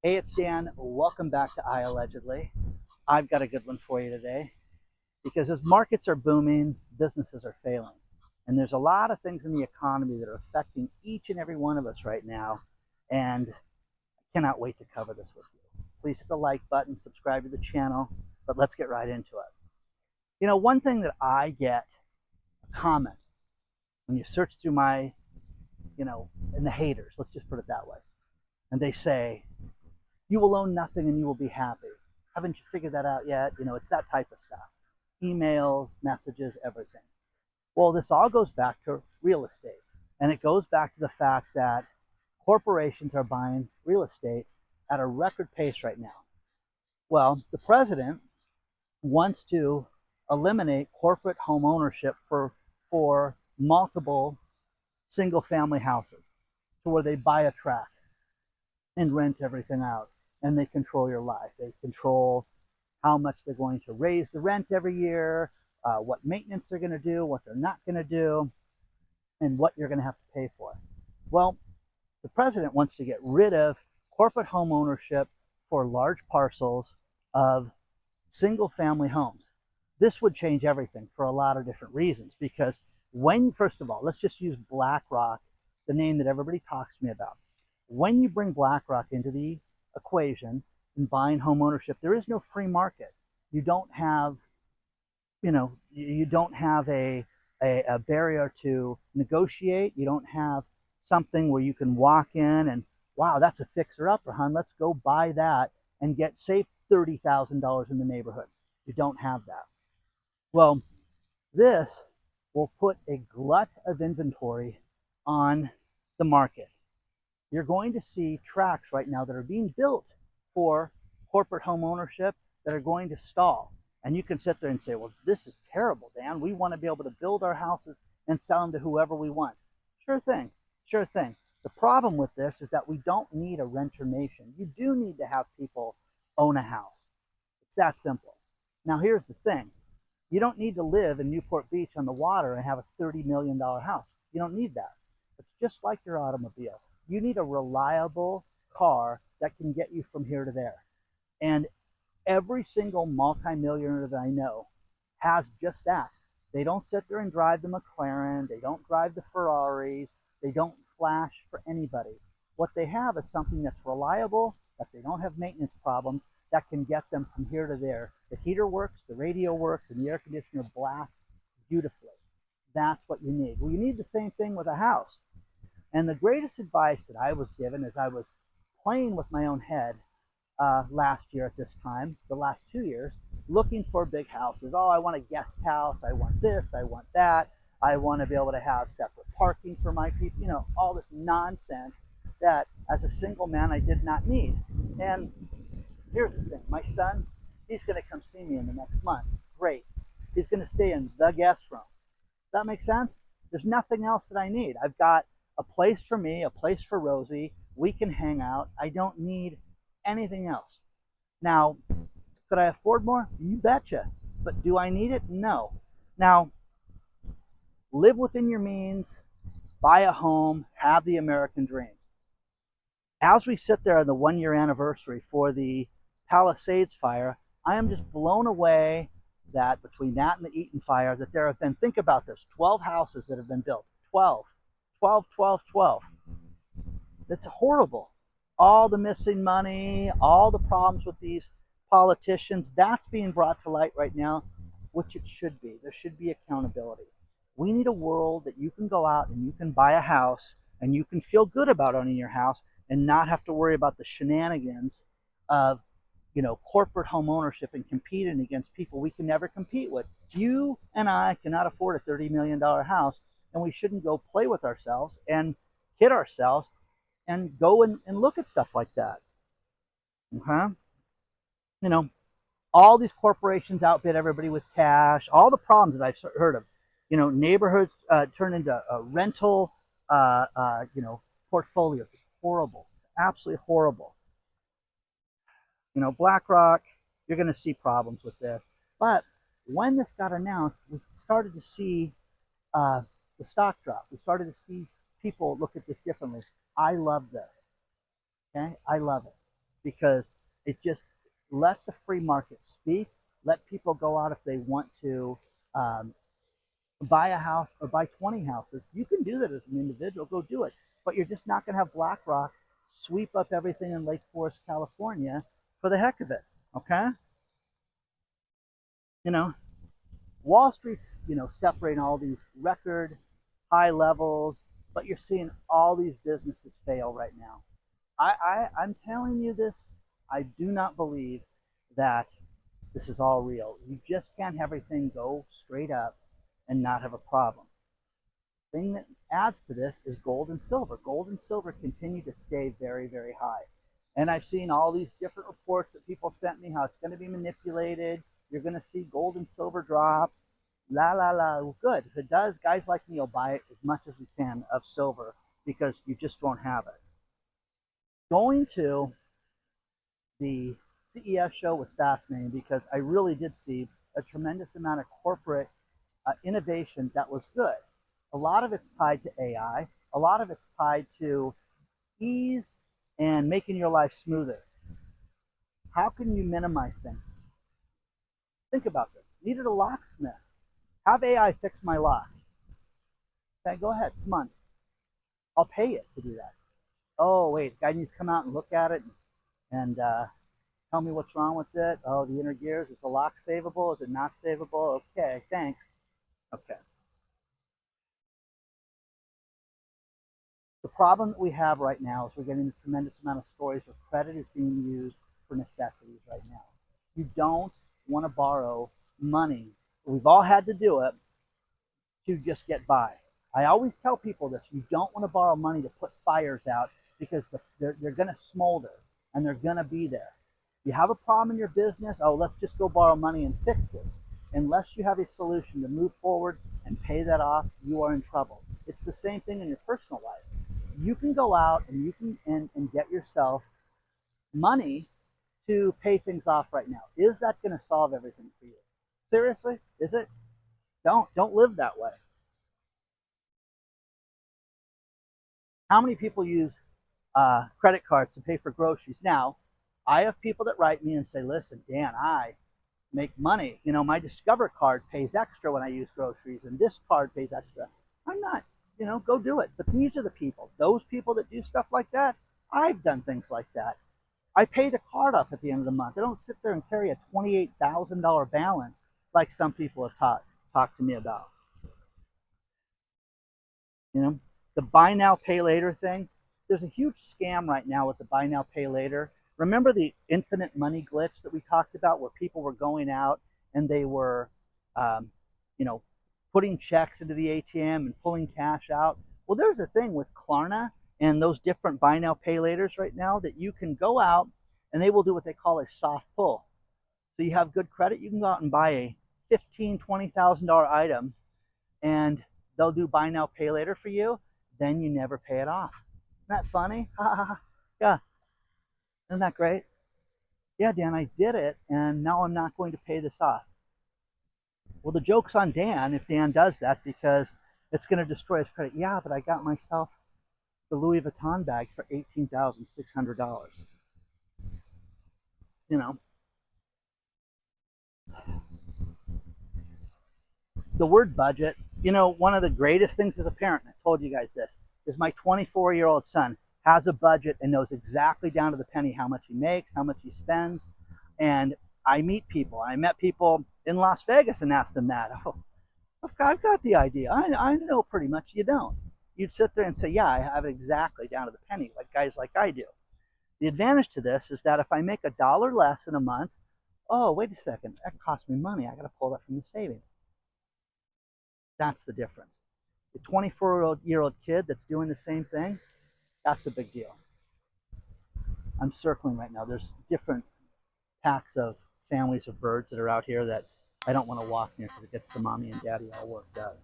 Hey, it's Dan. Welcome back to iAllegedly. I've got a good one for you today because as markets are booming, businesses are failing. And there's a lot of things in the economy that are affecting each and every one of us right now. And I cannot wait to cover this with you. Please hit the like button, subscribe to the channel, but let's get right into it. One thing that I get a comment when you search through my, in the haters, let's just put it that way. And they say, you will own nothing and you will be happy. Haven't you figured that out yet? It's that type of stuff. Emails, messages, everything. Well, this all goes back to real estate. And it goes back to the fact that corporations are buying real estate at a record pace right now. Well, the president wants to eliminate corporate home ownership for multiple single family houses to where they buy a tract and rent everything out, and they control your life. They control how much they're going to raise the rent every year, what maintenance they're going to do, what they're not going to do, and what you're going to have to pay for. Well, the president wants to get rid of corporate home ownership for large parcels of single family homes. This would change everything for a lot of different reasons because first of all, let's just use BlackRock, the name that everybody talks to me about. When you bring BlackRock into the equation in buying home ownership, there is no free market. You don't have, you don't have a barrier to negotiate. You don't have something where you can walk in and, wow, that's a fixer-upper, hon. Let's go buy that and get, say, $30,000 in the neighborhood. You don't have that. Well, this will put a glut of inventory on the market. You're going to see tracts right now that are being built for corporate home ownership that are going to stall. And you can sit there and say, well, this is terrible, Dan. We want to be able to build our houses and sell them to whoever we want. Sure thing, sure thing. The problem with this is that we don't need a renter nation. You do need to have people own a house. It's that simple. Now, here's the thing. You don't need to live in Newport Beach on the water and have a $30 million house. You don't need that. It's just like your automobile. You need a reliable car that can get you from here to there. And every single multimillionaire that I know has just that. They don't sit there and drive the McLaren. They don't drive the Ferraris. They don't flash for anybody. What they have is something that's reliable, that they don't have maintenance problems, that can get them from here to there. The heater works, the radio works, and the air conditioner blasts beautifully. That's what you need. Well, you need the same thing with a house. And the greatest advice that I was given as I was playing with my own head last year at this time, the last 2 years, looking for big houses. Oh, I want a guest house. I want this. I want that. I want to be able to have separate parking for my people. All this nonsense that as a single man I did not need. And here's the thing. My son, he's going to come see me in the next month. Great. He's going to stay in the guest room. Does that make sense? There's nothing else that I need. I've got a place for me, a place for Rosie. We can hang out. I don't need anything else. Now, could I afford more? You betcha. But do I need it? No. Now, live within your means, buy a home, have the American dream. As we sit there on the 1 year anniversary for the Palisades fire, I am just blown away that between that and the Eaton fire, that there have been, think about this, 12 houses that have been built. 12. 12, 12, 12. It's horrible. All the missing money, all the problems with these politicians, that's being brought to light right now, which it should be. There should be accountability. We need a world that you can go out and you can buy a house and you can feel good about owning your house and not have to worry about the shenanigans of corporate home ownership and competing against people we can never compete with. You and I cannot afford a $30 million house, and we shouldn't go play with ourselves and kid ourselves and go and look at stuff like that. Okay? All these corporations outbid everybody with cash, all the problems that I've heard of. Neighborhoods turn into rental, portfolios. It's horrible. It's absolutely horrible. BlackRock, you're going to see problems with this. But when this got announced, we started to see the stock drop. We started to see people look at this differently. I love this. Okay, I love it. because it just let the free market speak. Let people go out if they want to um, buy a house or buy 20 houses. You can do that as an individual. Go do it. But you're just not going to have BlackRock sweep up everything in Lake Forest, California for the heck of it. Okay? You know, Wall Street's, separating all these record high levels, but you're seeing all these businesses fail right now. I'm telling you this. I do not believe that this is all real. You just can't have everything go straight up and not have a problem. The thing that adds to this is gold and silver. Gold and silver continue to stay very, very high. And I've seen all these different reports that people sent me how it's going to be manipulated. You're going to see gold and silver drop. La, la, la. Well, good. If it does, guys like me will buy it as much as we can of silver because you just won't have it. Going to the CES show was fascinating because I really did see a tremendous amount of corporate innovation that was good. A lot of it's tied to AI. A lot of it's tied to ease and making your life smoother. How can you minimize things? Think about this. Needed a locksmith. Have AI fix my lock. Okay, go ahead. Come on. I'll pay it to do that. Oh, wait. Guy needs to come out and look at it and tell me what's wrong with it. Oh, the inner gears. Is the lock savable? Is it not savable? Okay, thanks. Okay. The problem that we have right now is we're getting a tremendous amount of stories where credit is being used for necessities right now. You don't want to borrow money. We've all had to do it to just get by. I always tell people this. You don't want to borrow money to put fires out because they're going to smolder and they're going to be there. You have a problem in your business, oh, let's just go borrow money and fix this. Unless you have a solution to move forward and pay that off, you are in trouble. It's the same thing in your personal life. You can go out and you can and get yourself money to pay things off right now. Is that going to solve everything for you? Seriously? Is it? Don't live that way. How many people use credit cards to pay for groceries? Now, I have people that write me and say, listen, Dan, I make money. My Discover card pays extra when I use groceries, and this card pays extra. I'm not, go do it. But these are the people, those people that do stuff like that. I've done things like that. I pay the card off at the end of the month. I don't sit there and carry a $28,000 balance like some people have talked to me about. The buy now, pay later thing. There's a huge scam right now with the buy now, pay later. Remember the infinite money glitch that we talked about where people were going out and they were, putting checks into the ATM and pulling cash out? Well, there's a thing with Klarna and those different buy now, pay laters right now that you can go out and they will do what they call a soft pull. So you have good credit, you can go out and buy a $15,000, $20,000 item and they'll do buy now, pay later for you. Then you never pay it off. Isn't that funny? Yeah. Isn't that great? Yeah, Dan, I did it, and now I'm not going to pay this off. Well, the joke's on Dan if Dan does that because it's going to destroy his credit. Yeah, but I got myself the Louis Vuitton bag for $18,600. The word budget, one of the greatest things as a parent, I've told you guys this, is my 24-year-old son has a budget and knows exactly down to the penny how much he makes, how much he spends. And I meet people. I met people in Las Vegas and asked them that. Oh, I've got the idea. I know pretty much. You don't. You'd sit there and say, yeah, I have it exactly down to the penny, like guys like I do. The advantage to this is that if I make $1 less in a month, oh, wait a second, that cost me money. I got to pull that from the savings. That's the difference. The 24-year-old kid that's doing the same thing, that's a big deal. I'm circling right now. There's different packs of families of birds that are out here that I don't want to walk near because it gets the mommy and daddy all worked up.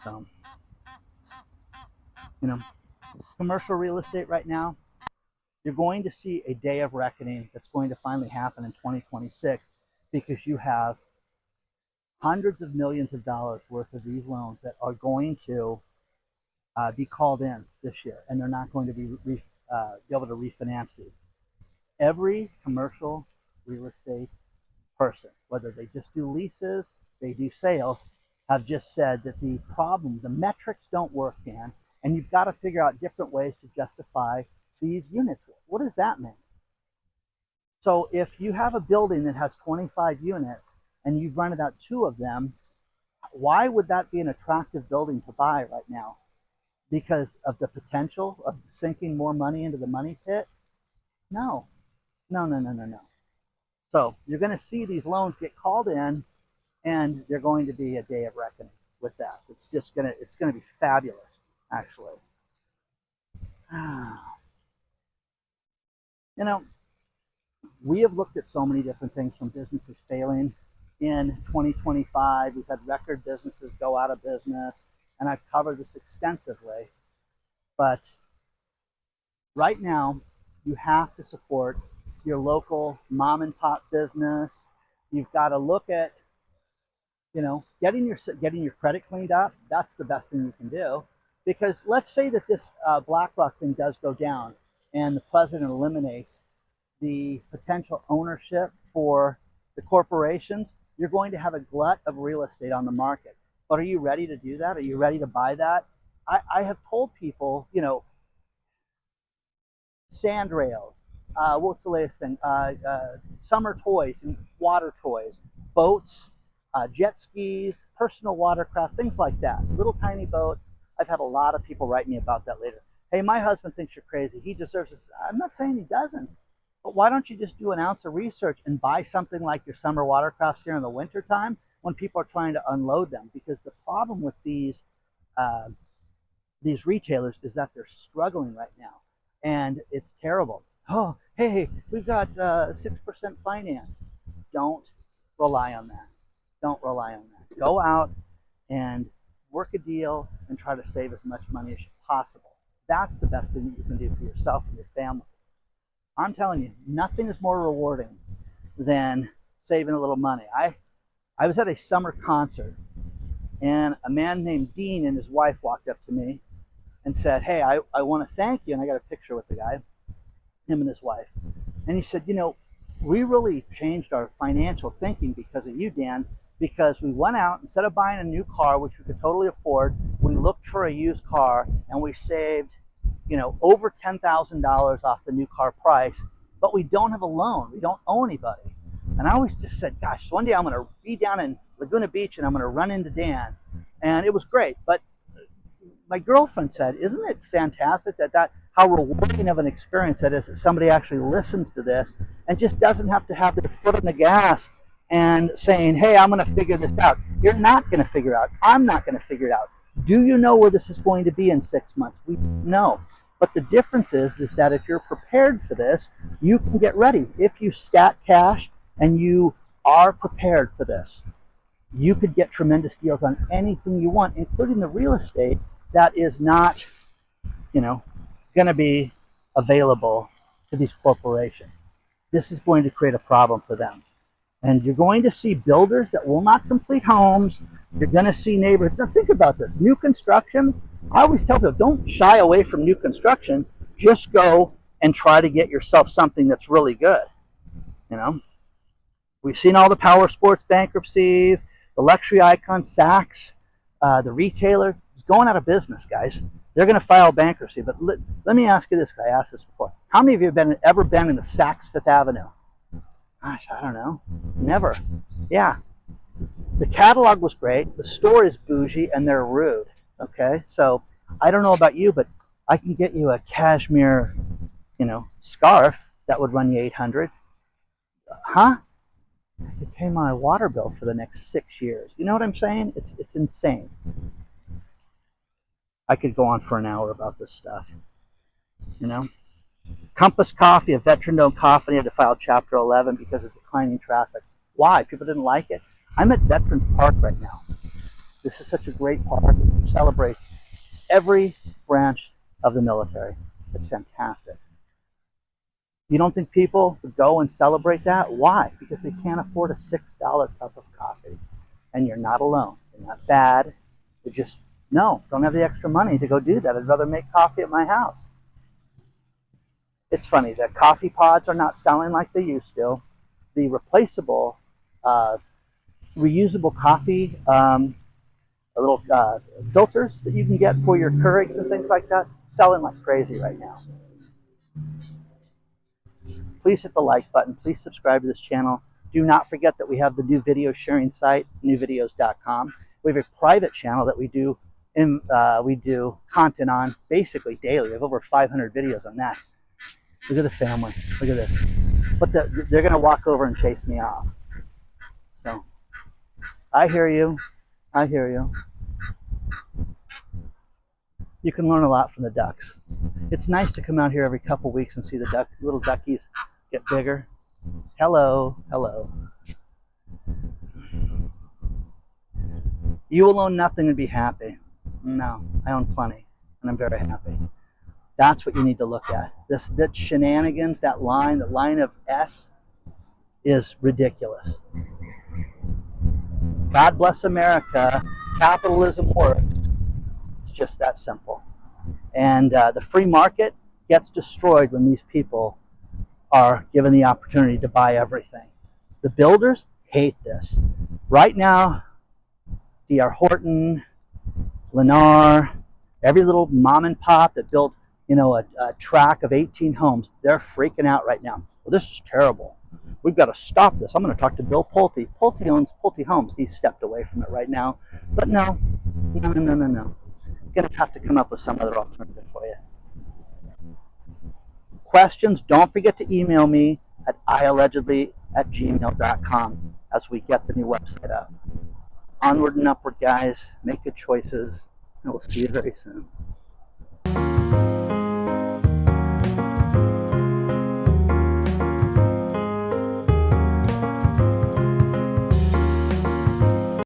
So, commercial real estate right now, you're going to see a day of reckoning that's going to finally happen in 2026 because you have hundreds of millions of dollars worth of these loans that are going to be called in this year, and they're not going to be able to refinance these. Every commercial real estate person, whether they just do leases, they do sales, have just said that the problem, the metrics don't work, Dan, and you've got to figure out different ways to justify these units. What does that mean? So if you have a building that has 25 units and you've rented out 2 of them, why would that be an attractive building to buy right now? Because of the potential of sinking more money into the money pit? No, no, no, no, no, no. So you're going to see these loans get called in, and they're going to be a day of reckoning with that. It's going to be fabulous, actually. You know, we have looked at so many different things, from businesses failing in 2025. We've had record businesses go out of business, and I've covered this extensively. But right now, you have to support your local mom and pop business. You've got to look at, getting your credit cleaned up. That's the best thing you can do. Because let's say that this BlackRock thing does go down and the president eliminates the potential ownership for the corporations, you're going to have a glut of real estate on the market. But are you ready to do that? Are you ready to buy that? I have told people, sand rails, what's the latest thing? Summer toys and water toys, boats, jet skis, personal watercraft, things like that. Little tiny boats. I've had a lot of people write me about that later. Hey, my husband thinks you're crazy. He deserves this. I'm not saying he doesn't. But why don't you just do an ounce of research and buy something like your summer watercrafts here in the wintertime when people are trying to unload them? Because the problem with these retailers is that they're struggling right now. And it's terrible. Oh, hey, we've got 6% finance. Don't rely on that. Don't rely on that. Go out and work a deal and try to save as much money as possible. That's the best thing that you can do for yourself and your family. I'm telling you, nothing is more rewarding than saving a little money. I was at a summer concert, and a man named Dean and his wife walked up to me and said, hey, I want to thank you. And I got a picture with the guy, him and his wife. And he said, we really changed our financial thinking because of you, Dan, because we went out, instead of buying a new car, which we could totally afford, we looked for a used car, and we saved, over $10,000 off the new car price, but we don't have a loan. We don't owe anybody. And I always just said, gosh, one day I'm going to be down in Laguna Beach and I'm going to run into Dan. And it was great. But my girlfriend said, isn't it fantastic that how rewarding of an experience that is, that somebody actually listens to this and just doesn't have to have their foot on the gas and saying, hey, I'm going to figure this out. You're not going to figure it out. I'm not going to figure it out. Do you know where this is going to be in 6 months? We know. But the difference is that if you're prepared for this, you can get ready. If you stack cash and you are prepared for this, you could get tremendous deals on anything you want, including the real estate that is not, going to be available to these corporations. This is going to create a problem for them. And you're going to see builders that will not complete homes. You're going to see neighborhoods. Now think about this. New construction, I always tell people, don't shy away from new construction. Just go and try to get yourself something that's really good. We've seen all the power sports bankruptcies, the luxury icon, Saks, the retailer is going out of business, guys. They're going to file bankruptcy. But let me ask you this, because I asked this before. How many of you have ever been in the Saks Fifth Avenue? Gosh, I don't know. Never. Yeah. The catalog was great. The store is bougie and they're rude. Okay? So I don't know about you, but I can get you a cashmere, scarf that would run you $800. Huh? I could pay my water bill for the next 6 years. You know what I'm saying? It's insane. I could go on for an hour about this stuff. Compass Coffee, a veteran-owned coffee, had to file Chapter 11 because of declining traffic. Why? People didn't like it. I'm at Veterans Park right now. This is such a great park. It celebrates every branch of the military. It's fantastic. You don't think people would go and celebrate that? Why? Because they can't afford a $6 cup of coffee. And you're not alone. You're not bad. You just, don't have the extra money to go do that. I'd rather make coffee at my house. It's funny, the coffee pods are not selling like they used to. The replaceable, reusable coffee, little filters that you can get for your Keurigs and things like that, selling like crazy right now. Please hit the like button. Please subscribe to this channel. Do not forget that we have the new video sharing site, newvideos.com. We have a private channel that we do content on basically daily. We have over 500 videos on that. Look at the family. Look at this. But they're going to walk over and chase me off. So I hear you. I hear you. You can learn a lot from the ducks. It's nice to come out here every couple weeks and see the little duckies get bigger. Hello, hello. You will own nothing and be happy. No, I own plenty, and I'm very happy. That's what you need to look at. That shenanigans, that line of S is ridiculous. God bless America. Capitalism works. It's just that simple. And the free market gets destroyed when these people are given the opportunity to buy everything. The builders hate this. Right now, D.R. Horton, Lennar, every little mom and pop that built, a tract of 18 homes, they're freaking out right now. Well, this is terrible. We've got to stop this. I'm going to talk to Bill Pulte. Pulte owns Pulte Homes. He's stepped away from it right now. But no. You're going to have to come up with some other alternative for you. Questions, don't forget to email me at iAllegedly@gmail.com as we get the new website up. Onward and upward, guys. Make good choices, and we'll see you very soon.